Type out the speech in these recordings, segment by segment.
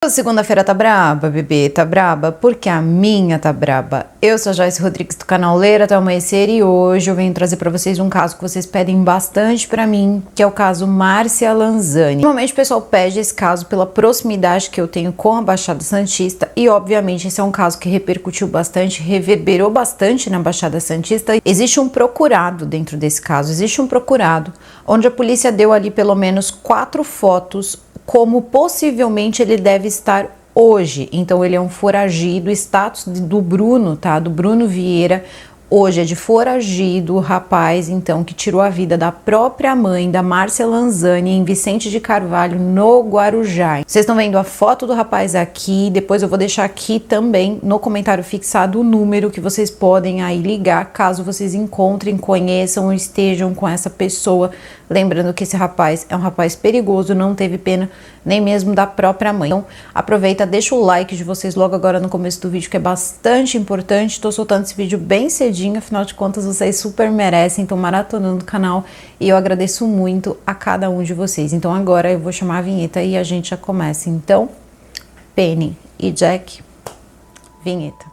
Segunda-feira tá braba, bebê? Tá braba? Porque a minha tá braba. Eu sou a Joyce Rodrigues do canal Ler Até Amanhecer e hoje eu venho trazer pra vocês um caso que vocês pedem bastante pra mim, que é o caso Márcia Lanzani. Normalmente o pessoal pede esse caso pela proximidade que eu tenho com a Baixada Santista e obviamente esse é um caso que repercutiu bastante, reverberou bastante na Baixada Santista. Existe um procurado dentro desse caso, existe um procurado onde a polícia deu ali pelo menos 4 fotos como possivelmente ele deve estar hoje. Então ele é um foragido, o status do Bruno, tá? Do Bruno Vieira, hoje é de foragido, o rapaz então que tirou a vida da própria mãe, da Márcia Lanzani, em Vicente de Carvalho, no Guarujá. Vocês estão vendo a foto do rapaz aqui, depois eu vou deixar aqui também no comentário fixado o número que vocês podem aí ligar, caso vocês encontrem, conheçam ou estejam com essa pessoa. Lembrando que esse rapaz é um rapaz perigoso, não teve pena nem mesmo da própria mãe. Então aproveita, deixa o like de vocês logo agora no começo do vídeo, que é bastante importante. Estou soltando esse vídeo bem cedinho, afinal de contas vocês super merecem, estão maratonando o canal e eu agradeço muito a cada um de vocês. Então agora eu vou chamar a vinheta e a gente já começa. Então, Penny e Jack, vinheta.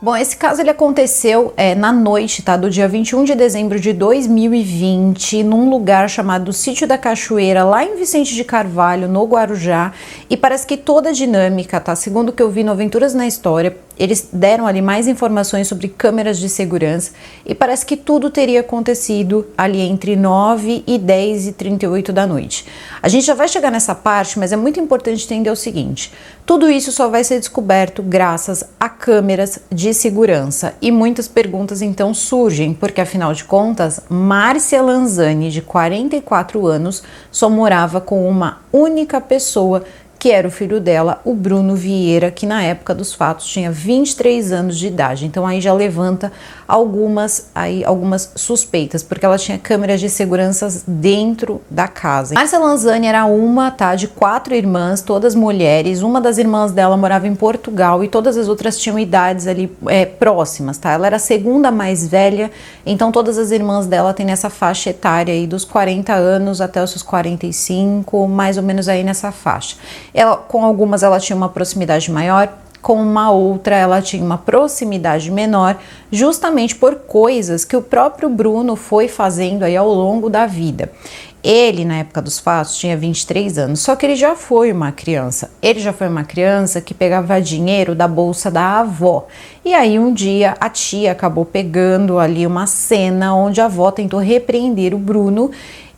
Bom, esse caso ele aconteceu na noite, tá, do dia 21 de dezembro de 2020, num lugar chamado Sítio da Cachoeira, lá em Vicente de Carvalho, no Guarujá, e parece que toda a dinâmica, tá, segundo o que eu vi no Aventuras na História, eles deram ali mais informações sobre câmeras de segurança e parece que tudo teria acontecido ali entre 9 e 10 e 38 da noite. A gente já vai chegar nessa parte, mas é muito importante entender o seguinte: tudo isso só vai ser descoberto graças a câmeras de segurança. E muitas perguntas então surgem, porque afinal de contas, Márcia Lanzani, de 44 anos, só morava com uma única pessoa, que era o filho dela, o Bruno Vieira, que na época dos fatos tinha 23 anos de idade. Então aí já levanta algumas suspeitas, porque ela tinha câmeras de segurança dentro da casa. Márcia Lanzani era uma, tá, de 4 irmãs, todas mulheres. Uma das irmãs dela morava em Portugal e todas as outras tinham idades ali próximas, tá? Ela era a segunda mais velha, então todas as irmãs dela têm nessa faixa etária aí dos 40 anos até os seus 45, mais ou menos aí nessa faixa. Ela, com algumas ela tinha uma proximidade maior, com uma outra ela tinha uma proximidade menor, justamente por coisas que o próprio Bruno foi fazendo aí ao longo da vida. Ele, na época dos fatos, tinha 23 anos, só que ele já foi uma criança. Ele já foi uma criança que pegava dinheiro da bolsa da avó. E aí um dia a tia acabou pegando ali uma cena onde a avó tentou repreender o Bruno.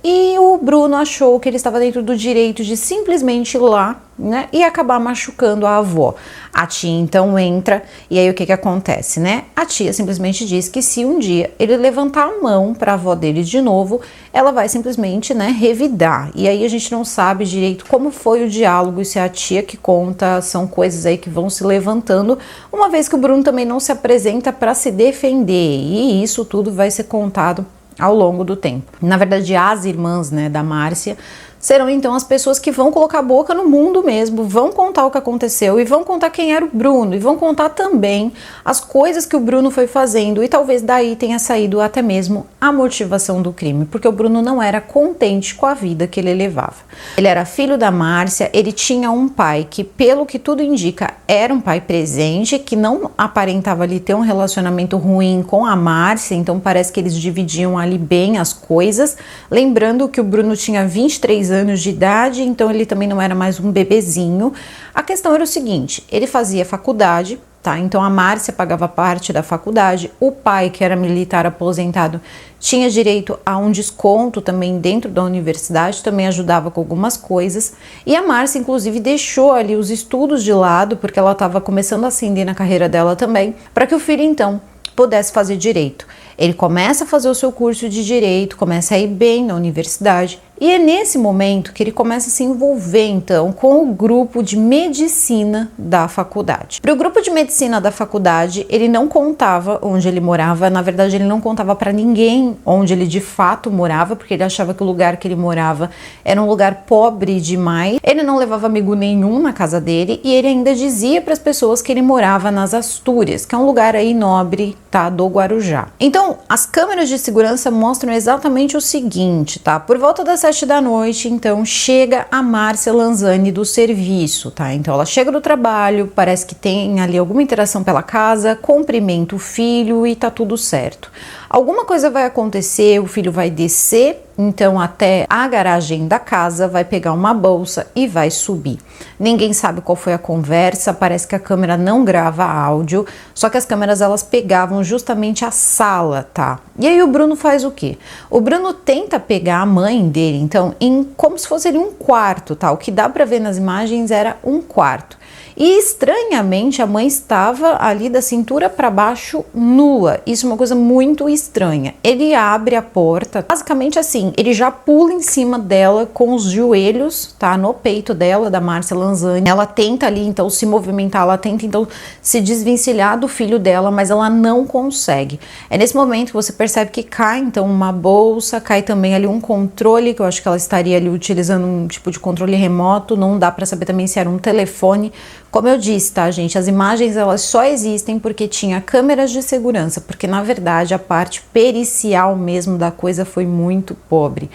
E o Bruno achou que ele estava dentro do direito de simplesmente ir lá, né, e acabar machucando a avó. A tia então entra e aí o que acontece, né? A tia simplesmente diz que se um dia ele levantar a mão para a avó dele de novo, ela vai simplesmente, né, revidar. E aí a gente não sabe direito como foi o diálogo, se é a tia que conta, são coisas aí que vão se levantando, uma vez que o Bruno também não se apresenta para se defender. E isso tudo vai ser contado ao longo do tempo. Na verdade, as irmãs, né, da Márcia serão então as pessoas que vão colocar a boca no mundo mesmo, vão contar o que aconteceu e vão contar quem era o Bruno e vão contar também as coisas que o Bruno foi fazendo e talvez daí tenha saído até mesmo a motivação do crime, porque o Bruno não era contente com a vida que ele levava. Ele era filho da Márcia, ele tinha um pai que, pelo que tudo indica, era um pai presente, que não aparentava ali ter um relacionamento ruim com a Márcia, então parece que eles dividiam ali bem as coisas, lembrando que o Bruno tinha 23 anos de idade, então ele também não era mais um bebezinho. A questão era o seguinte: ele fazia faculdade, tá? Então a Márcia pagava parte da faculdade, o pai, que era militar aposentado, tinha direito a um desconto também dentro da universidade, também ajudava com algumas coisas, e a Márcia inclusive deixou ali os estudos de lado, porque ela estava começando a ascender na carreira dela também, para que o filho então pudesse fazer direito. Ele começa a fazer o seu curso de direito, começa a ir bem na universidade, e é nesse momento que ele começa a se envolver então com o grupo de medicina da faculdade. Para o grupo de medicina da faculdade, ele não contava onde ele morava, na verdade ele não contava para ninguém onde ele de fato morava, porque ele achava que o lugar que ele morava era um lugar pobre demais. Ele não levava amigo nenhum na casa dele e ele ainda dizia para as pessoas que ele morava nas Astúrias, que é um lugar aí nobre, tá, do Guarujá. Então Então, as câmeras de segurança mostram exatamente o seguinte, tá? Por volta das 7 da noite, então, chega a Márcia Lanzani do serviço, tá? Então, ela chega do trabalho, parece que tem ali alguma interação pela casa, cumprimenta o filho e tá tudo certo. Alguma coisa vai acontecer, o filho vai descer, então, até a garagem da casa, vai pegar uma bolsa e vai subir. Ninguém sabe qual foi a conversa, parece que a câmera não grava áudio, só que as câmeras elas pegavam justamente a sala, tá? E aí o Bruno faz o quê? O Bruno tenta pegar a mãe dele, então, como se fosse ali um quarto, tá? O que dá pra ver nas imagens era um quarto. E estranhamente a mãe estava ali da cintura para baixo nua. Isso é uma coisa muito estranha. Ele abre a porta, basicamente assim, ele já pula em cima dela com os joelhos, tá, no peito dela, da Márcia Lanzani. Ela tenta ali então se movimentar, ela tenta então se desvencilhar do filho dela, mas ela não consegue. É nesse momento que você percebe que cai então uma bolsa, cai também ali um controle, que eu acho que ela estaria ali utilizando um tipo de controle remoto, não dá para saber também se era um telefone. Como eu disse, tá, gente, as imagens elas só existem porque tinha câmeras de segurança, porque na verdade a parte pericial mesmo da coisa foi muito pobre.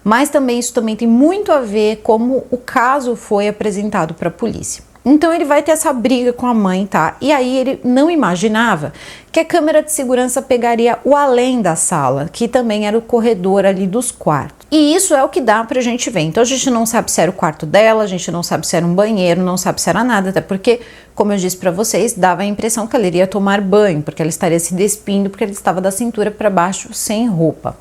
Mas também isso também tem muito a ver como o caso foi apresentado para a polícia. Então ele vai ter essa briga com a mãe, tá? E aí ele não imaginava que a câmera de segurança pegaria o além da sala, que também era o corredor ali dos quartos. E isso é o que dá pra gente ver. Então a gente não sabe se era o quarto dela, a gente não sabe se era um banheiro, não sabe se era nada, até porque, como eu disse pra vocês, dava a impressão que ela iria tomar banho, porque ela estaria se despindo, porque ela estava da cintura para baixo sem roupa.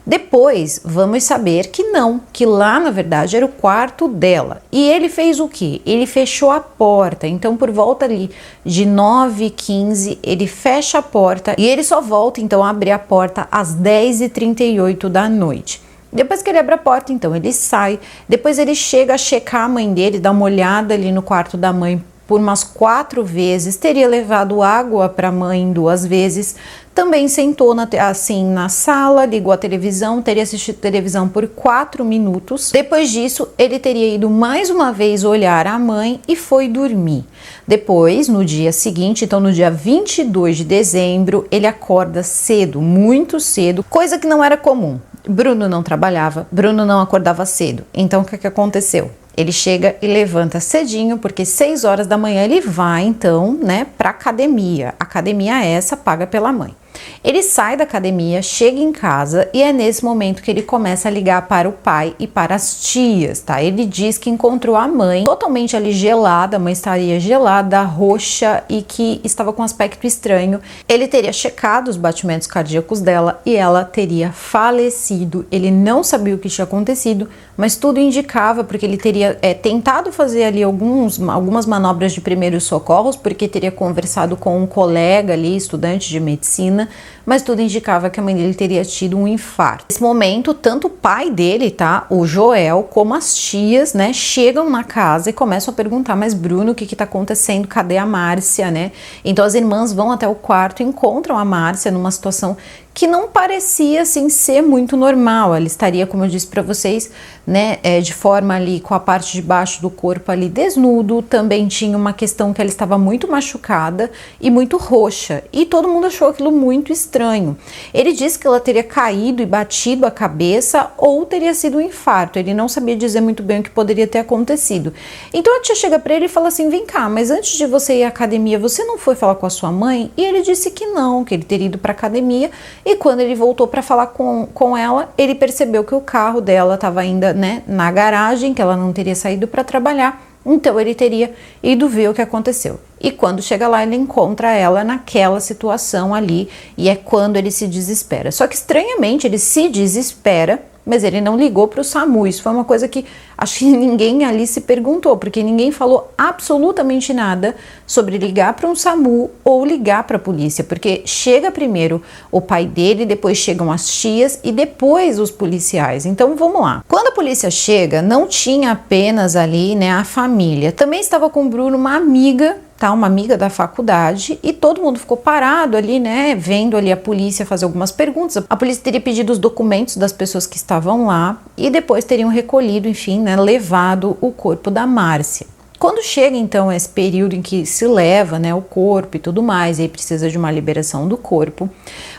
Depois, vamos saber que não, que lá na verdade era o quarto dela. E ele fez o quê? Ele fechou a porta, então por volta ali de 9h15 ele fecha a porta e ele só volta então a abrir a porta às 10h38 da noite. Depois que ele abre a porta, então ele sai, depois ele chega a checar a mãe dele, dá uma olhada ali no quarto da mãe por umas 4 vezes, teria levado água para a mãe 2 vezes, também sentou na sala, ligou a televisão, teria assistido televisão por 4 minutos. Depois disso, ele teria ido mais uma vez olhar a mãe e foi dormir. Depois, no dia seguinte, então no dia 22 de dezembro, ele acorda cedo, muito cedo, coisa que não era comum. Bruno não trabalhava, Bruno não acordava cedo. Então, o que aconteceu? Ele chega e levanta cedinho, porque 6 horas da manhã ele vai, então, né, pra academia. Academia essa paga pela mãe. Ele sai da academia, chega em casa e é nesse momento que ele começa a ligar para o pai e para as tias, tá? Ele diz que encontrou a mãe totalmente ali gelada, a mãe estaria gelada, roxa e que estava com um aspecto estranho. Ele teria checado os batimentos cardíacos dela e ela teria falecido. Ele não sabia o que tinha acontecido, mas tudo indicava, porque ele teria tentado fazer ali algumas manobras de primeiros socorros, porque teria conversado com um colega ali, estudante de medicina, mas tudo indicava que a mãe dele teria tido um infarto. Nesse momento, tanto o pai dele, tá, o Joel, como as tias, né, chegam na casa e começam a perguntar, mas Bruno, o que tá acontecendo? Cadê a Márcia, né? Então as irmãs vão até o quarto e encontram a Márcia numa situação que não parecia assim ser muito normal. Ela estaria, como eu disse para vocês, né, de forma ali com a parte de baixo do corpo ali desnudo. Também tinha uma questão que ela estava muito machucada e muito roxa, e todo mundo achou aquilo muito estranho. Ele disse que ela teria caído e batido a cabeça ou teria sido um infarto. Ele não sabia dizer muito bem o que poderia ter acontecido. Então a tia chega para ele e fala assim: vem cá, mas antes de você ir à academia, você não foi falar com a sua mãe? E ele disse que não, que ele teria ido para academia. E quando ele voltou para falar com ela, ele percebeu que o carro dela estava ainda, né, na garagem, que ela não teria saído para trabalhar. Então ele teria ido ver o que aconteceu. E quando chega lá, ele encontra ela naquela situação ali, e é quando ele se desespera. Só que estranhamente ele se desespera, mas ele não ligou para o SAMU. Isso foi uma coisa que acho que ninguém ali se perguntou, porque ninguém falou absolutamente nada sobre ligar para um SAMU ou ligar para a polícia, porque chega primeiro o pai dele, depois chegam as tias e depois os policiais. Então vamos lá. Quando a polícia chega, não tinha apenas ali, né, a família. Também estava com o Bruno uma amiga, tá, uma amiga da faculdade, e todo mundo ficou parado ali, né, vendo ali a polícia fazer algumas perguntas. A polícia teria pedido os documentos das pessoas que estavam lá e depois teriam recolhido, enfim, né, levado o corpo da Márcia. Quando chega então esse período em que se leva, né, o corpo e tudo mais, e aí precisa de uma liberação do corpo,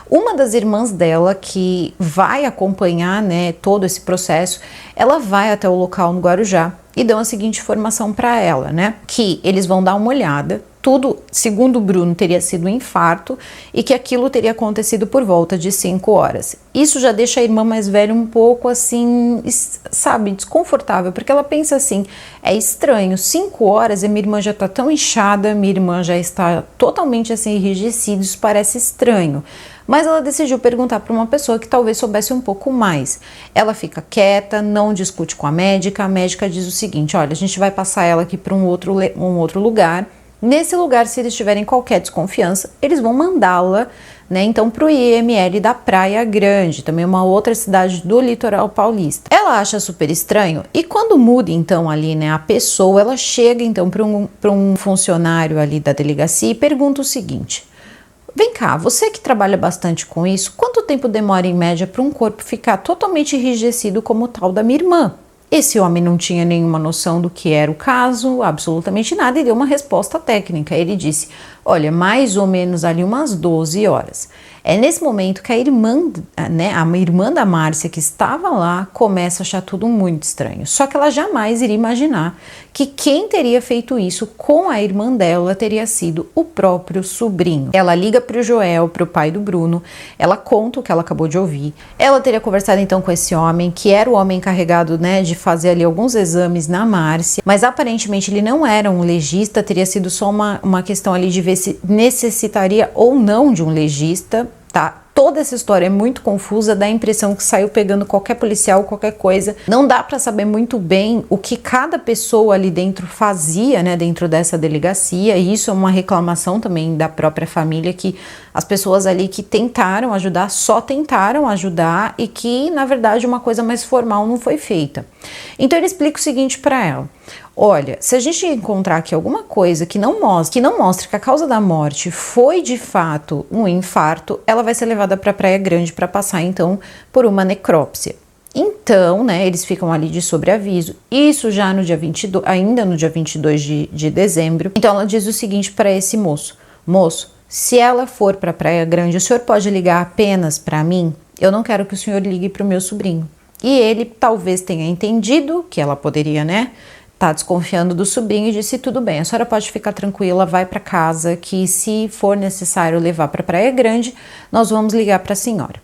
uma das irmãs dela que vai acompanhar, né, todo esse processo, ela vai até o local no Guarujá e dão a seguinte informação para ela, né, que eles vão dar uma olhada. Tudo, segundo o Bruno, teria sido um infarto e que aquilo teria acontecido por volta de 5 horas. Isso já deixa a irmã mais velha um pouco assim, sabe, desconfortável, porque ela pensa assim, é estranho, 5 horas e minha irmã já tá tão inchada, minha irmã já está totalmente assim enrijecida, isso parece estranho. Mas ela decidiu perguntar para uma pessoa que talvez soubesse um pouco mais. Ela fica quieta, não discute com a médica diz o seguinte, olha, a gente vai passar ela aqui para um outro lugar. Nesse lugar, se eles tiverem qualquer desconfiança, eles vão mandá-la, né, então para o IML da Praia Grande, também uma outra cidade do litoral paulista. Ela acha super estranho e quando muda então ali, né, a pessoa, ela chega então para um funcionário ali da delegacia e pergunta o seguinte: vem cá, você que trabalha bastante com isso, quanto tempo demora em média para um corpo ficar totalmente enrijecido como o tal da minha irmã? Esse homem não tinha nenhuma noção do que era o caso, absolutamente nada, e deu uma resposta técnica. Ele disse, olha, mais ou menos ali umas 12 horas. É nesse momento que a irmã, né, a irmã da Márcia, que estava lá, começa a achar tudo muito estranho. Só que ela jamais iria imaginar que quem teria feito isso com a irmã dela teria sido o próprio sobrinho. Ela liga para o Joel, para o pai do Bruno, ela conta o que ela acabou de ouvir. Ela teria conversado então com esse homem, que era o homem encarregado, né, de fazer ali alguns exames na Márcia, mas aparentemente ele não era um legista, teria sido só uma questão ali de ver se necessitaria ou não de um legista. Tá, toda essa história é muito confusa, dá a impressão que saiu pegando qualquer policial, qualquer coisa. Não dá para saber muito bem o que cada pessoa ali dentro fazia, né, dentro dessa delegacia. E isso é uma reclamação também da própria família, que as pessoas ali que tentaram ajudar, só tentaram ajudar e que, na verdade, uma coisa mais formal não foi feita. Então ele explica o seguinte para ela: olha, se a gente encontrar aqui alguma coisa que não mostre que a causa da morte foi de fato um infarto, ela vai ser levada para a Praia Grande para passar então por uma necrópsia. Então, né, eles ficam ali de sobreaviso, isso já no dia 22, ainda no dia 22 de dezembro. Então ela diz o seguinte para esse moço: moço, se ela for para a Praia Grande, o senhor pode ligar apenas para mim? Eu não quero que o senhor ligue para o meu sobrinho. E ele talvez tenha entendido que ela poderia, né, tá desconfiando do sobrinho e disse, tudo bem, a senhora pode ficar tranquila, vai para casa, que se for necessário levar para Praia Grande, nós vamos ligar para a senhora.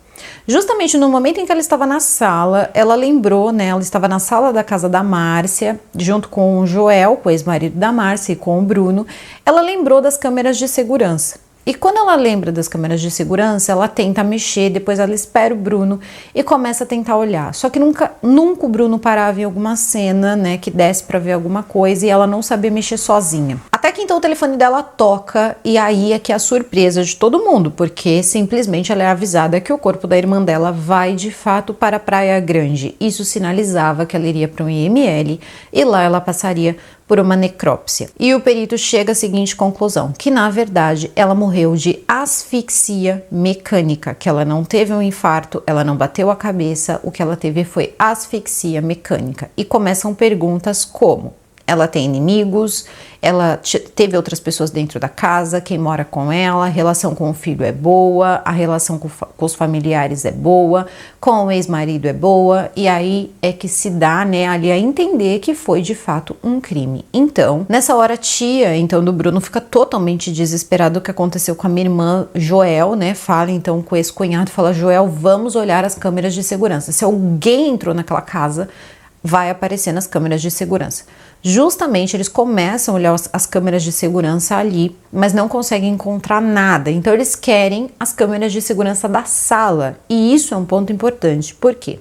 Justamente no momento em que ela estava na sala, ela lembrou, né, ela estava na sala da casa da Márcia, junto com o Joel, o ex-marido da Márcia, e com o Bruno, ela lembrou das câmeras de segurança. E quando ela lembra das câmeras de segurança, ela tenta mexer, depois ela espera o Bruno e começa a tentar olhar. Só que nunca o Bruno parava em alguma cena, né, que desse para ver alguma coisa e ela não sabia mexer sozinha. Até que então o telefone dela toca e aí é que é a surpresa de todo mundo, porque simplesmente ela é avisada que o corpo da irmã dela vai de fato para a Praia Grande. Isso sinalizava que ela iria para um IML e lá ela passaria por uma necrópsia. E o perito chega à seguinte conclusão, que na verdade ela morreu de asfixia mecânica, que ela não teve um infarto, ela não bateu a cabeça, o que ela teve foi asfixia mecânica. E começam perguntas como: ela tem inimigos, ela teve outras pessoas dentro da casa, quem mora com ela, a relação com o filho é boa, a relação com os familiares é boa, com o ex-marido é boa, e aí é que se dá, né, ali a entender que foi de fato um crime. Então, nessa hora a tia, então, do Bruno fica totalmente desesperada. O que aconteceu com a minha irmã Joel, né, fala então com esse cunhado, fala, Joel, vamos olhar as câmeras de segurança. Se alguém entrou naquela casa, vai aparecer nas câmeras de segurança. Justamente eles começam a olhar as câmeras de segurança ali, mas não conseguem encontrar nada. Então eles querem as câmeras de segurança da sala. E isso é um ponto importante. Por quê?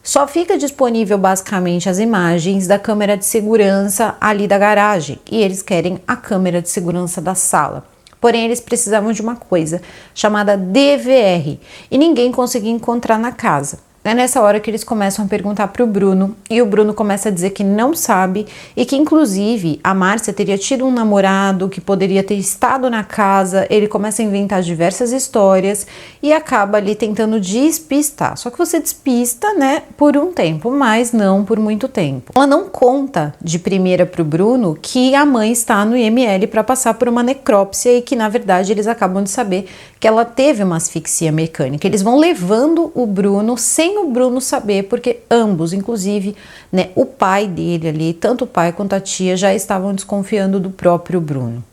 Só fica disponível basicamente as imagens da câmera de segurança ali da garagem. E eles querem a câmera de segurança da sala. Porém, eles precisavam de uma coisa chamada DVR. E ninguém conseguia encontrar na casa. É nessa hora que eles começam a perguntar para o Bruno, e o Bruno começa a dizer que não sabe e que inclusive a Márcia teria tido um namorado que poderia ter estado na casa. Ele começa a inventar diversas histórias e acaba ali tentando despistar. Só que você despista, né, por um tempo, mas não por muito tempo. Ela não conta de primeira para o Bruno que a mãe está no IML para passar por uma necrópsia e que na verdade eles acabam de saber que ela teve uma asfixia mecânica. Eles vão levando o Bruno sem o Bruno saber, porque ambos, inclusive, né, o pai dele ali, tanto o pai quanto a tia, já estavam desconfiando do próprio Bruno.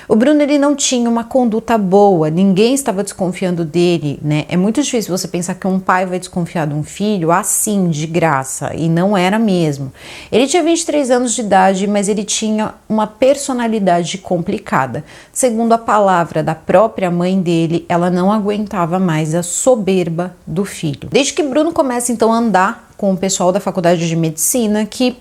O Bruno, ele não tinha uma conduta boa, ninguém estava desconfiando dele, né? É muito difícil você pensar que um pai vai desconfiar de um filho assim, de graça, e não era mesmo. Ele tinha 23 anos de idade, mas ele tinha uma personalidade complicada. Segundo a palavra da própria mãe dele, ela não aguentava mais a soberba do filho. Desde que Bruno começa então a andar com o pessoal da faculdade de medicina, que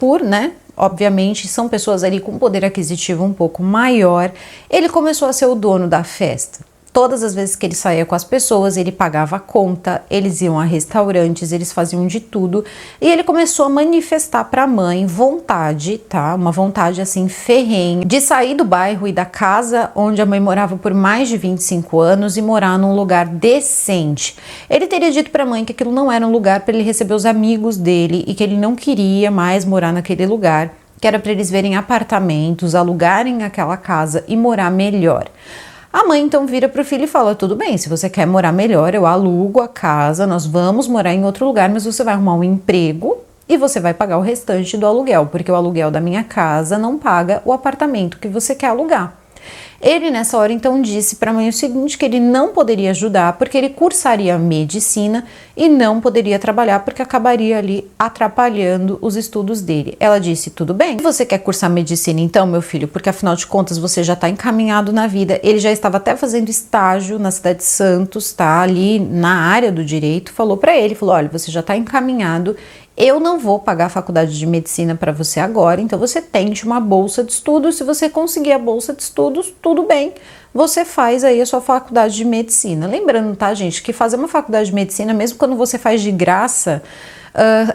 obviamente são pessoas ali com poder aquisitivo um pouco maior, ele começou a ser o dono da festa. Todas as vezes que ele saía com as pessoas, ele pagava a conta, eles iam a restaurantes, eles faziam de tudo, e ele começou a manifestar para a mãe vontade, tá? Uma vontade assim ferrenha de sair do bairro e da casa onde a mãe morava por mais de 25 anos e morar num lugar decente. Ele teria dito para a mãe que aquilo não era um lugar para ele receber os amigos dele e que ele não queria mais morar naquele lugar, que era para eles verem apartamentos, alugarem aquela casa e morar melhor. A mãe então vira para o filho e fala: tudo bem, se você quer morar melhor, eu alugo a casa, nós vamos morar em outro lugar, mas você vai arrumar um emprego e você vai pagar o restante do aluguel, porque o aluguel da minha casa não paga o apartamento que você quer alugar. Ele nessa hora então disse para a mãe o seguinte, que ele não poderia ajudar porque ele cursaria medicina e não poderia trabalhar porque acabaria ali atrapalhando os estudos dele. Ela disse: tudo bem, você quer cursar medicina então, meu filho, porque afinal de contas você já está encaminhado na vida. Ele já estava até fazendo estágio na cidade de Santos, tá ali na área do direito, falou para ele, falou: olha, você já está encaminhado, eu não vou pagar a faculdade de medicina para você agora, então você tente uma bolsa de estudos. Se você conseguir a bolsa de estudos, tudo bem, você faz aí a sua faculdade de medicina. Lembrando, tá, gente, que fazer uma faculdade de medicina, mesmo quando você faz de graça,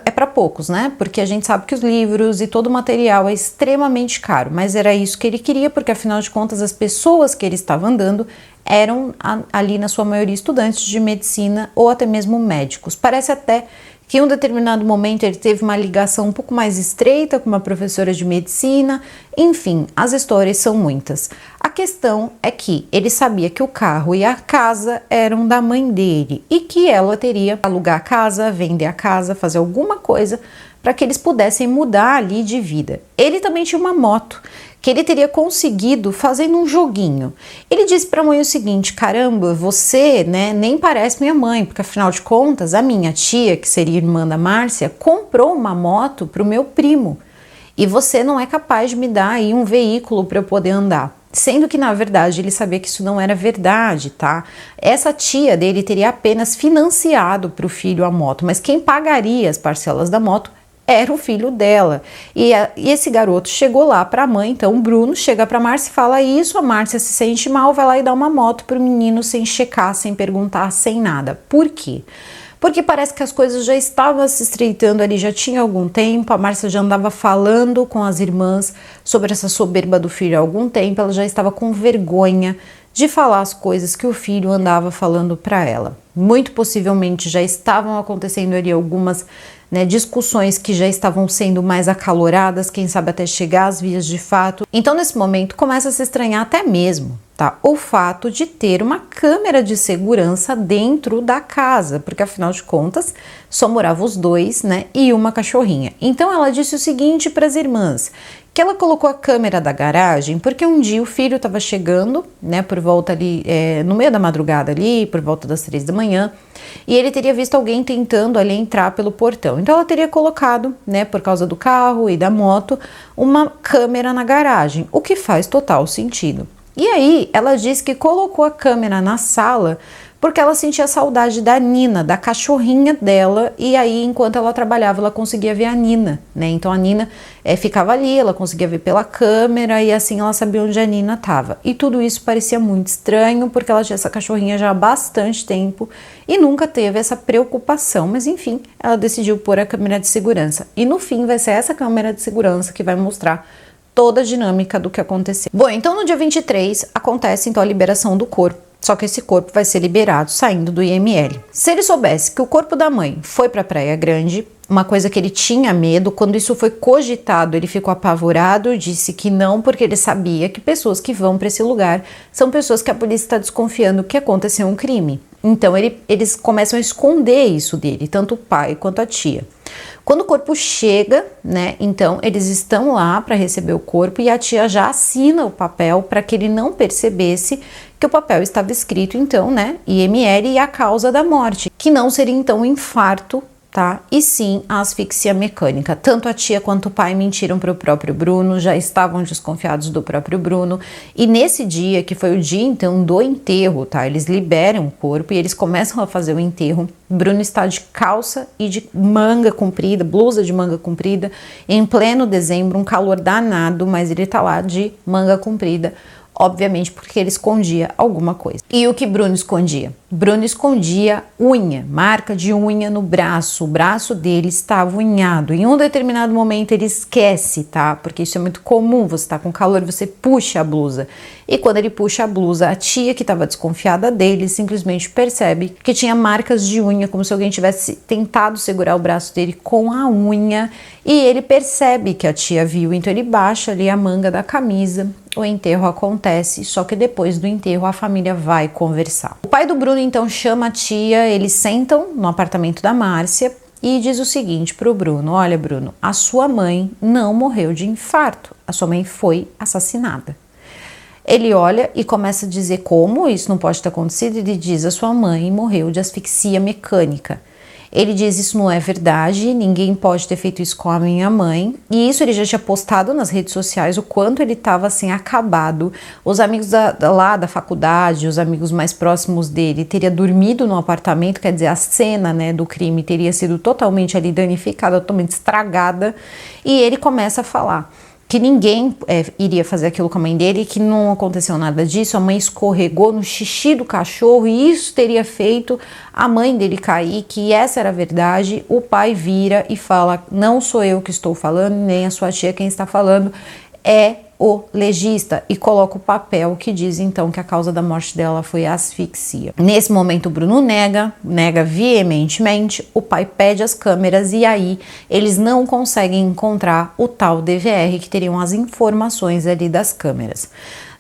é para poucos, né? Porque a gente sabe que os livros e todo o material é extremamente caro, mas era isso que ele queria, porque afinal de contas as pessoas que ele estava andando eram ali na sua maioria estudantes de medicina ou até mesmo médicos. Parece até que em um determinado momento ele teve uma ligação um pouco mais estreita com uma professora de medicina. Enfim, as histórias são muitas. A questão é que ele sabia que o carro e a casa eram da mãe dele e que ela teria que alugar a casa, vender a casa, fazer alguma coisa para que eles pudessem mudar ali de vida. Ele também tinha uma moto que ele teria conseguido fazendo um joguinho. Ele disse para a mãe o seguinte: caramba, você, né, nem parece minha mãe, porque afinal de contas a minha tia, que seria irmã da Márcia, comprou uma moto para o meu primo e você não é capaz de me dar aí um veículo para eu poder andar. Sendo que, na verdade, ele sabia que isso não era verdade, tá? Essa tia dele teria apenas financiado para o filho a moto, mas quem pagaria as parcelas da moto era o filho dela. E esse garoto chegou lá para a mãe, então o Bruno chega para a Márcia e fala isso, a Márcia se sente mal, vai lá e dá uma moto para o menino sem checar, sem perguntar, sem nada. Por quê? Porque parece que as coisas já estavam se estreitando ali, já tinha algum tempo, a Márcia já andava falando com as irmãs sobre essa soberba do filho há algum tempo, ela já estava com vergonha de falar as coisas que o filho andava falando para ela. Muito possivelmente já estavam acontecendo ali algumas discussões que já estavam sendo mais acaloradas, quem sabe até chegar às vias de fato. Então nesse momento começa a se estranhar até mesmo, tá, o fato de ter uma câmera de segurança dentro da casa, porque afinal de contas só moravam os dois, né, e uma cachorrinha. Então ela disse o seguinte para as irmãs, que ela colocou a câmera da garagem porque um dia o filho estava chegando, né, por volta ali, no meio da madrugada ali, por volta das 3 da manhã, e ele teria visto alguém tentando ali entrar pelo portão. Então ela teria colocado, né, por causa do carro e da moto, uma câmera na garagem, o que faz total sentido. E aí ela disse que colocou a câmera na sala porque ela sentia saudade da Nina, da cachorrinha dela, e aí enquanto ela trabalhava ela conseguia ver a Nina, né? Então a Nina ficava ali, ela conseguia ver pela câmera e assim ela sabia onde a Nina estava. E tudo isso parecia muito estranho porque ela tinha essa cachorrinha já há bastante tempo e nunca teve essa preocupação, mas enfim, ela decidiu pôr a câmera de segurança. E no fim vai ser essa câmera de segurança que vai mostrar toda a dinâmica do que aconteceu. Bom, então no dia 23 acontece então a liberação do corpo, só que esse corpo vai ser liberado saindo do IML. Se ele soubesse que o corpo da mãe foi para Praia Grande, uma coisa que ele tinha medo, quando isso foi cogitado, ele ficou apavorado, disse que não, porque ele sabia que pessoas que vão para esse lugar são pessoas que a polícia está desconfiando que aconteceu um crime. Então eles começam a esconder isso dele, tanto o pai quanto a tia. Quando o corpo chega, né, então eles estão lá para receber o corpo e a tia já assina o papel para que ele não percebesse que o papel estava escrito então, né, IML e a causa da morte, que não seria então um infarto, tá? E sim a asfixia mecânica. Tanto a tia quanto o pai mentiram para o próprio Bruno, já estavam desconfiados do próprio Bruno. E nesse dia, que foi o dia então do enterro, tá? Eles liberam o corpo e eles começam a fazer o enterro. Bruno está de calça e de manga comprida, blusa de manga comprida, em pleno dezembro, um calor danado, mas ele tá lá de manga comprida. Obviamente porque ele escondia alguma coisa. E o que Bruno escondia? Bruno escondia unha, marca de unha no braço. O braço dele estava unhado. Em um determinado momento ele esquece, tá? Porque isso é muito comum, você tá com calor, você puxa a blusa. E quando ele puxa a blusa, a tia que estava desconfiada dele simplesmente percebe que tinha marcas de unha, como se alguém tivesse tentado segurar o braço dele com a unha. E ele percebe que a tia viu, então ele baixa ali a manga da camisa. O enterro acontece, só que depois do enterro a família vai conversar. O pai do Bruno então chama a tia, eles sentam no apartamento da Márcia e diz o seguinte pro Bruno: olha, Bruno, a sua mãe não morreu de infarto, a sua mãe foi assassinada. Ele olha e começa a dizer como isso não pode ter acontecido. Ele diz: a sua mãe morreu de asfixia mecânica. Ele diz: isso não é verdade, ninguém pode ter feito isso com a minha mãe. E isso ele já tinha postado nas redes sociais, o quanto ele estava assim acabado. Os amigos lá da faculdade, os amigos mais próximos dele, teria dormido no apartamento, quer dizer, a cena, né, do crime teria sido totalmente ali danificada, totalmente estragada. E ele começa a falar que ninguém iria fazer aquilo com a mãe dele, que não aconteceu nada disso, a mãe escorregou no xixi do cachorro e isso teria feito a mãe dele cair, que essa era a verdade. O pai vira e fala: não sou eu que estou falando, nem a sua tia quem está falando, é o legista, e coloca o papel que diz então que a causa da morte dela foi asfixia. Nesse momento o Bruno nega veementemente, o pai pede as câmeras e aí eles não conseguem encontrar o tal DVR que teriam as informações ali das câmeras.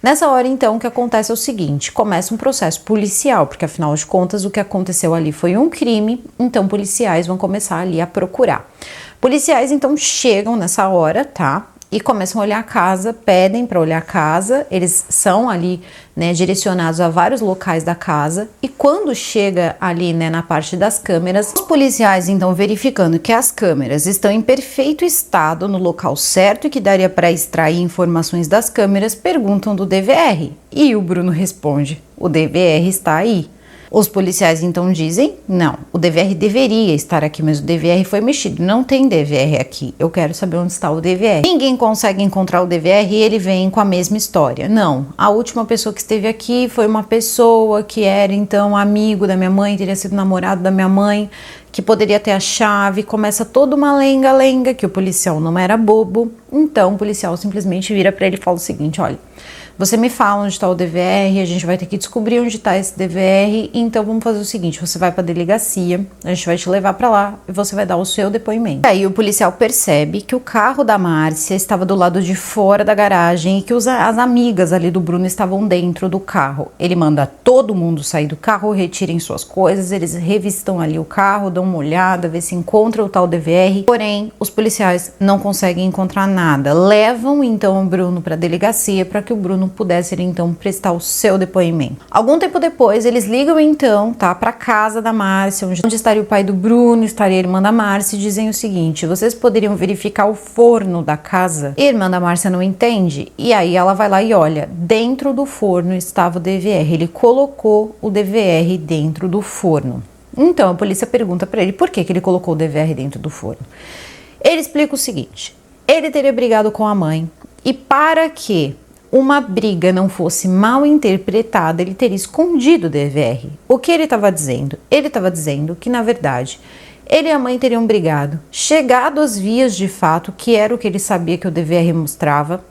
Nessa hora então o que acontece é o seguinte: começa um processo policial, porque afinal de contas o que aconteceu ali foi um crime, então policiais vão começar ali a procurar. Policiais então chegam nessa hora, tá? E começam a olhar a casa, pedem para olhar a casa, eles são ali, né, direcionados a vários locais da casa, e quando chega ali, né, na parte das câmeras, os policiais então verificando que as câmeras estão em perfeito estado, no local certo e que daria para extrair informações das câmeras, perguntam do DVR, e o Bruno responde: o DVR está aí. Os policiais então dizem: não, o DVR deveria estar aqui, mas o DVR foi mexido, não tem DVR aqui, eu quero saber onde está o DVR. Ninguém consegue encontrar o DVR e ele vem com a mesma história: não, a última pessoa que esteve aqui foi uma pessoa que era então amigo da minha mãe, teria sido namorado da minha mãe, que poderia ter a chave. Começa toda uma lenga-lenga que o policial não era bobo, então o policial simplesmente vira para ele e fala o seguinte: olha, você me fala onde está o DVR, a gente vai ter que descobrir onde está esse DVR, então vamos fazer o seguinte: você vai para a delegacia, a gente vai te levar para lá e você vai dar o seu depoimento. Aí o policial percebe que o carro da Márcia estava do lado de fora da garagem e que as amigas ali do Bruno estavam dentro do carro. Ele manda todo mundo sair do carro, retirem suas coisas, eles revistam ali o carro, dão uma olhada, vê se encontra o tal DVR, porém os policiais não conseguem encontrar nada. Levam então o Bruno para a delegacia para que o Bruno Bruno pudesse então prestar o seu depoimento. Algum tempo depois, eles ligam então, tá, para casa da Márcia, onde estaria o pai do Bruno, estaria a irmã da Márcia, e dizem o seguinte: vocês poderiam verificar o forno da casa? E a irmã da Márcia não entende, e aí ela vai lá e olha, dentro do forno estava o DVR, ele colocou o DVR dentro do forno. Então a polícia pergunta para ele por que ele colocou o DVR dentro do forno. Ele explica o seguinte: ele teria brigado com a mãe, e para que uma briga não fosse mal interpretada, ele teria escondido o DVR. O que ele estava dizendo? Ele estava dizendo que, na verdade, ele e a mãe teriam brigado, chegado às vias de fato, que era o que ele sabia que o DVR mostrava.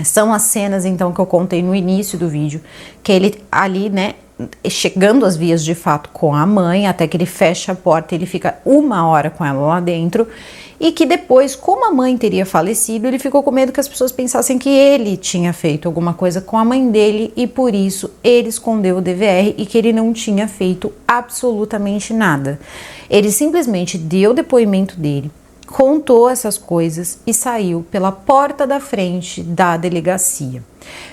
São as cenas, então, que eu contei no início do vídeo, que ele ali, né, chegando às vias de fato com a mãe, até que ele fecha a porta, ele fica 1 hora com ela lá dentro, e que depois, como a mãe teria falecido, ele ficou com medo que as pessoas pensassem que ele tinha feito alguma coisa com a mãe dele, e por isso ele escondeu o DVR e que ele não tinha feito absolutamente nada. Ele simplesmente deu o depoimento dele, contou essas coisas e saiu pela porta da frente da delegacia.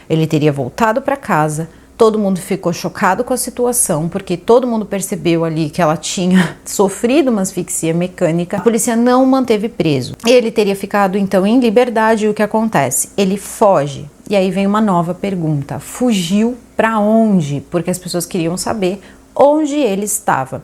Ele teria voltado para casa. Todo mundo ficou chocado com a situação, porque todo mundo percebeu ali que ela tinha sofrido uma asfixia mecânica. A polícia não manteve preso. Ele teria ficado então em liberdade, e o que acontece? Ele foge. E aí vem uma nova pergunta: fugiu para onde? Porque as pessoas queriam saber onde ele estava.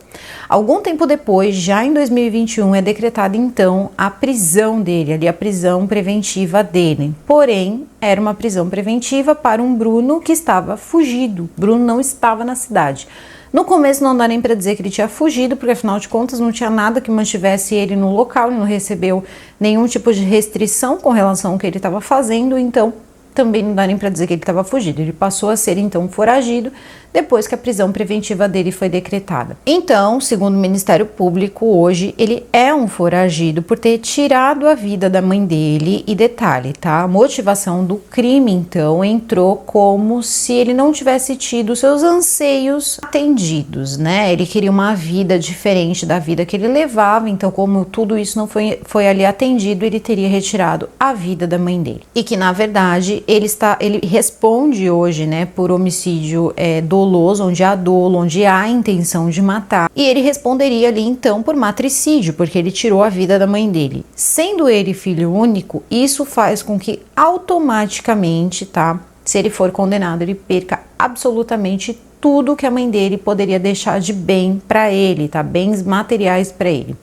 Algum tempo depois, já em 2021, é decretada então a prisão dele, ali a prisão preventiva dele. Porém, era uma prisão preventiva para um Bruno que estava fugido. Bruno não estava na cidade. No começo não dá nem para dizer que ele tinha fugido, porque afinal de contas não tinha nada que mantivesse ele no local, ele não recebeu nenhum tipo de restrição com relação ao que ele estava fazendo, então também não dá nem para dizer que ele estava fugido. Ele passou a ser então foragido depois que a prisão preventiva dele foi decretada. Então, segundo o Ministério Público, hoje ele é um foragido por ter tirado a vida da mãe dele. E detalhe, tá? A motivação do crime então entrou como se ele não tivesse tido seus anseios atendidos, né? Ele queria uma vida diferente da vida que ele levava, então como tudo isso não foi ali atendido, ele teria retirado a vida da mãe dele. E que na verdade ele responde hoje, né, por homicídio doloso, onde há dolo, onde há intenção de matar, e ele responderia ali então por matricídio, porque ele tirou a vida da mãe dele. Sendo ele filho único, isso faz com que automaticamente, tá, se ele for condenado, ele perca absolutamente tudo que a mãe dele poderia deixar de bem para ele, tá, bens materiais para ele.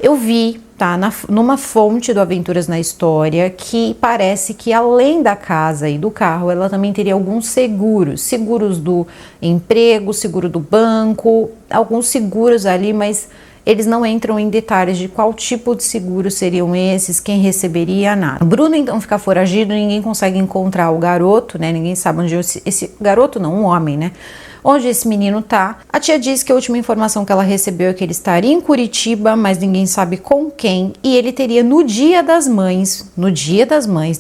Eu vi, tá, numa fonte do Aventuras na História, que parece que além da casa e do carro, ela também teria alguns seguros do emprego, seguro do banco, alguns seguros ali, mas eles não entram em detalhes de qual tipo de seguro seriam esses, quem receberia, nada. O Bruno então fica foragido, ninguém consegue encontrar o garoto, né, ninguém sabe onde esse garoto não, um homem, né, onde esse menino tá. A tia diz que a última informação que ela recebeu é que ele estaria em Curitiba, mas ninguém sabe com quem, e ele teria no Dia das Mães,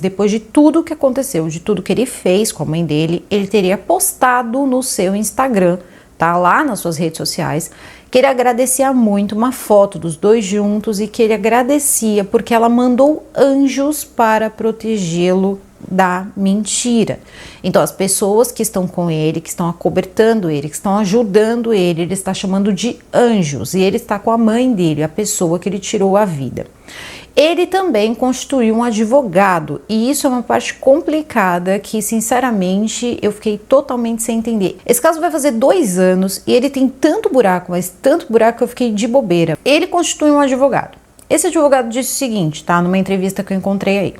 depois de tudo que aconteceu, de tudo que ele fez com a mãe dele, ele teria postado no seu Instagram, tá, lá nas suas redes sociais, que ele agradecia muito, uma foto dos dois juntos, e que ele agradecia porque ela mandou anjos para protegê-lo da mentira. Então as pessoas que estão com ele, que estão acobertando ele, que estão ajudando ele está chamando de anjos, e ele está com a mãe dele, a pessoa que ele tirou a vida. Ele também constituiu um advogado, e isso é uma parte complicada que, sinceramente, eu fiquei totalmente sem entender. Esse caso vai fazer 2 anos e ele tem tanto buraco, mas tanto buraco, que eu fiquei de bobeira. Ele constitui um advogado. Esse advogado disse o seguinte, tá? Numa entrevista que eu encontrei aí.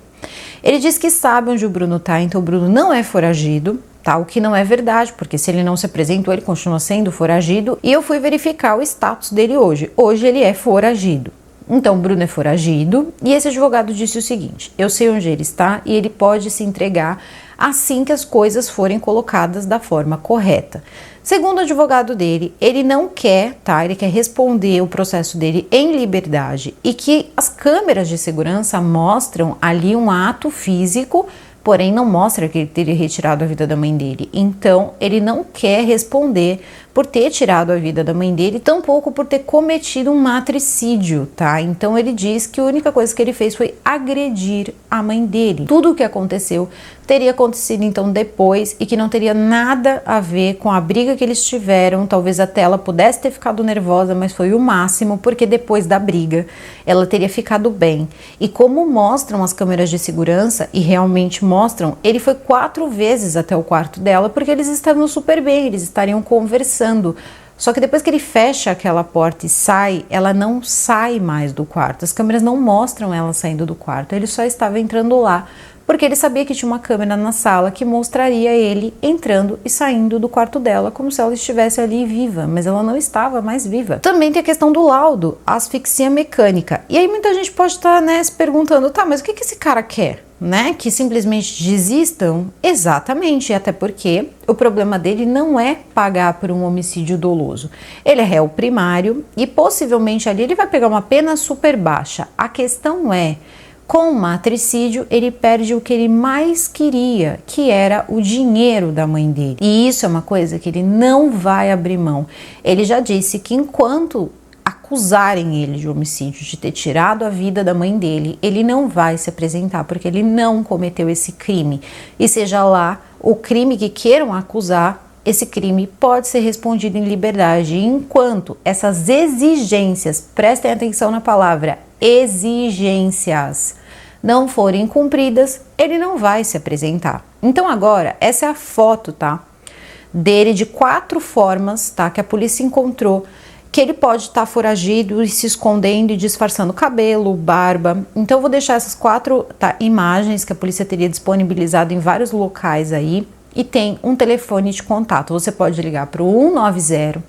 Ele diz que sabe onde o Bruno tá, então o Bruno não é foragido, tá? O que não é verdade, porque se ele não se apresentou, ele continua sendo foragido. E eu fui verificar o status dele hoje. Hoje ele é foragido. Então, o Bruno é foragido, e esse advogado disse o seguinte: eu sei onde ele está e ele pode se entregar assim que as coisas forem colocadas da forma correta. Segundo o advogado dele, ele não quer, tá? Ele quer responder o processo dele em liberdade, e que as câmeras de segurança mostram ali um ato físico, porém não mostra que ele teria retirado a vida da mãe dele. Então, ele não quer responder por ter tirado a vida da mãe dele, tampouco por ter cometido um matricídio, tá? Então ele diz que a única coisa que ele fez foi agredir a mãe dele. Tudo o que aconteceu teria acontecido então depois e que não teria nada a ver com a briga que eles tiveram. Talvez até ela pudesse ter ficado nervosa, mas foi o máximo, porque depois da briga ela teria ficado bem. E como mostram as câmeras de segurança, e realmente mostram, ele foi 4 vezes até o quarto dela, porque eles estavam super bem, eles estariam conversando. Só que depois que ele fecha aquela porta e sai, ela não sai mais do quarto. As câmeras não mostram ela saindo do quarto, ele só estava entrando lá, porque ele sabia que tinha uma câmera na sala que mostraria ele entrando e saindo do quarto dela, como se ela estivesse ali viva, mas ela não estava mais viva. Também tem a questão do laudo, asfixia mecânica. E aí muita gente pode estar, né, se perguntando, tá, mas o que esse cara quer? Né, que simplesmente desistam? Exatamente, até porque o problema dele não é pagar por um homicídio doloso. Ele é réu primário e possivelmente ali ele vai pegar uma pena super baixa. A questão é, com o matricídio, ele perde o que ele mais queria, que era o dinheiro da mãe dele. E isso é uma coisa que ele não vai abrir mão. Ele já disse que enquanto acusarem ele de homicídio, de ter tirado a vida da mãe dele, ele não vai se apresentar, porque ele não cometeu esse crime. E seja lá o crime que queiram acusar, esse crime pode ser respondido em liberdade. Enquanto essas exigências, prestem atenção na palavra, exigências, não forem cumpridas, ele não vai se apresentar. Então agora, essa é a foto, tá? Dele de 4 formas, tá? Que a polícia encontrou, que ele pode estar foragido e se escondendo e disfarçando cabelo, barba. Então eu vou deixar essas 4, tá, imagens que a polícia teria disponibilizado em vários locais aí. E tem um telefone de contato, você pode ligar para o 190.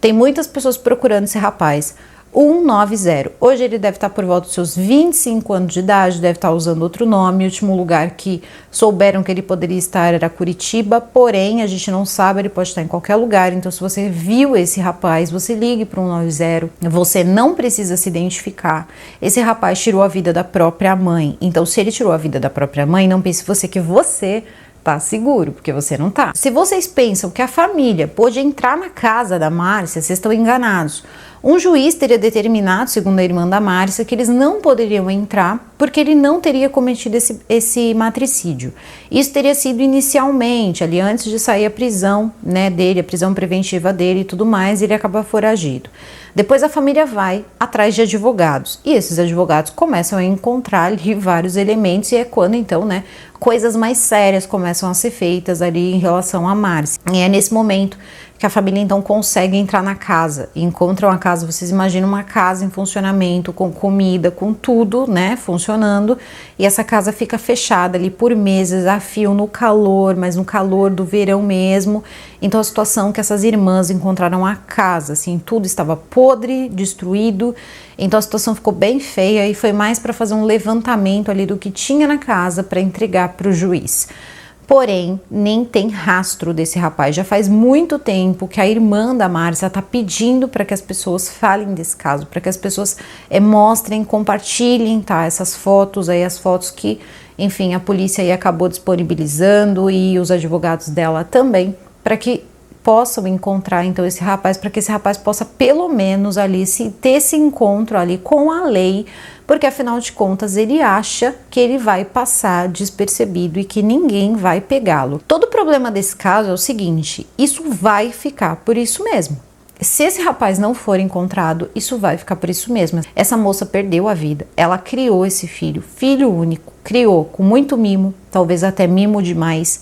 Tem muitas pessoas procurando esse rapaz. 190. Hoje ele deve estar por volta dos seus 25 anos de idade, deve estar usando outro nome. O último lugar que souberam que ele poderia estar era Curitiba, porém a gente não sabe, ele pode estar em qualquer lugar. Então se você viu esse rapaz, você ligue para o 190. Você não precisa se identificar. Esse rapaz tirou a vida da própria mãe. Então se ele tirou a vida da própria mãe, não pense você que você tá seguro, porque você não tá. Se vocês pensam que a família pôde entrar na casa da Márcia, vocês estão enganados. Um juiz teria determinado, segundo a irmã da Márcia, que eles não poderiam entrar porque ele não teria cometido esse matricídio. Isso teria sido inicialmente, ali antes de sair a prisão, né, dele, a prisão preventiva dele e tudo mais, ele acaba foragido. Depois a família vai atrás de advogados e esses advogados começam a encontrar ali vários elementos e é quando então, né, coisas mais sérias começam a ser feitas ali em relação a Márcia. E é nesse momento que a família então consegue entrar na casa e encontram a casa. Vocês imaginam uma casa em funcionamento, com comida, com tudo, né, funcionando, e essa casa fica fechada ali por meses a fio no calor, mas no calor do verão mesmo. Então a situação que essas irmãs encontraram a casa, assim, tudo estava podre, destruído. Então a situação ficou bem feia e foi mais para fazer um levantamento ali do que tinha na casa para entregar para o juiz. Porém, nem tem rastro desse rapaz. Já faz muito tempo que a irmã da Márcia está pedindo para que as pessoas falem desse caso, para que as pessoas mostrem, compartilhem, tá, essas fotos aí, as fotos que, enfim, a polícia aí acabou disponibilizando e os advogados dela também, para que possam encontrar então esse rapaz, para que esse rapaz possa pelo menos ali ter esse encontro ali com a lei, porque afinal de contas ele acha que ele vai passar despercebido e que ninguém vai pegá-lo. Todo o problema desse caso é o seguinte, isso vai ficar por isso mesmo. Se esse rapaz não for encontrado, isso vai ficar por isso mesmo. Essa moça perdeu a vida, ela criou esse filho, filho único, criou com muito mimo, talvez até mimo demais,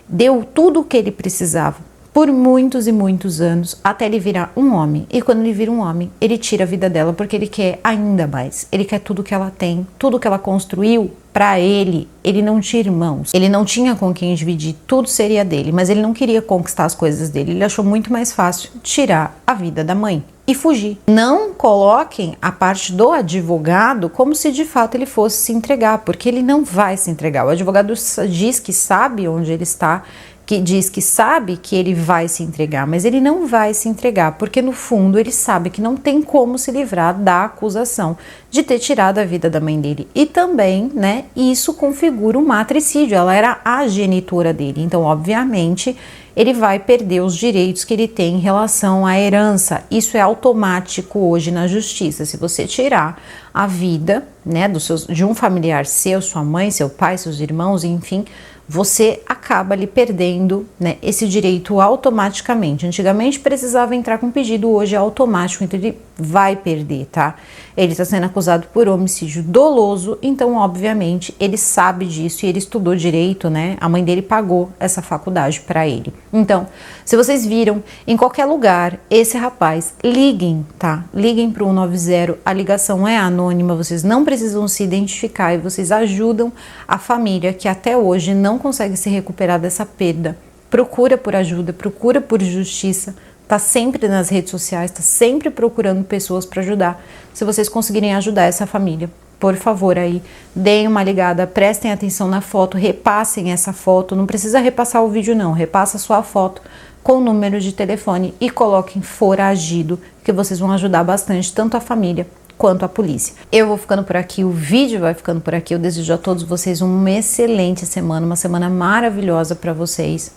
deu tudo o que ele precisava por muitos e muitos anos, até ele virar um homem. E quando ele vira um homem, ele tira a vida dela porque ele quer ainda mais. Ele quer tudo que ela tem, tudo que ela construiu para ele. Ele não tinha irmãos, ele não tinha com quem dividir, tudo seria dele, mas ele não queria conquistar as coisas dele. Ele achou muito mais fácil tirar a vida da mãe e fugir. Não coloquem a parte do advogado como se de fato ele fosse se entregar, porque ele não vai se entregar. O advogado diz que sabe onde ele está, que diz que sabe que ele vai se entregar, mas ele não vai se entregar, porque no fundo ele sabe que não tem como se livrar da acusação de ter tirado a vida da mãe dele. E também, né, isso configura um matricídio, ela era a genitora dele, então obviamente ele vai perder os direitos que ele tem em relação à herança. Isso é automático hoje na justiça. Se você tirar a vida, né, de um familiar seu, sua mãe, seu pai, seus irmãos, enfim, você acaba ali perdendo, né, esse direito automaticamente. Antigamente precisava entrar com pedido, hoje é automático, então ele vai perder, tá? Ele está sendo acusado por homicídio doloso, então obviamente ele sabe disso e ele estudou direito, né? A mãe dele pagou essa faculdade para ele. Então, se vocês viram em qualquer lugar esse rapaz, liguem, tá? Liguem para o 190, a ligação é anônima, vocês não precisam se identificar e vocês ajudam a família que até hoje não consegue se recuperar dessa perda. Procura por ajuda, procura por justiça, tá sempre nas redes sociais, tá sempre procurando pessoas para ajudar. Se vocês conseguirem ajudar essa família, por favor aí, deem uma ligada, prestem atenção na foto, repassem essa foto, não precisa repassar o vídeo não, repassa só a foto com o número de telefone e coloquem foragido, que vocês vão ajudar bastante tanto a família quanto a polícia. Eu vou ficando por aqui, o vídeo vai ficando por aqui. Eu desejo a todos vocês uma excelente semana, uma semana maravilhosa para vocês.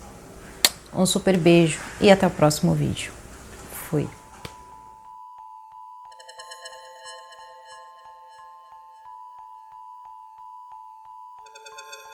Um super beijo e até o próximo vídeo. Fui.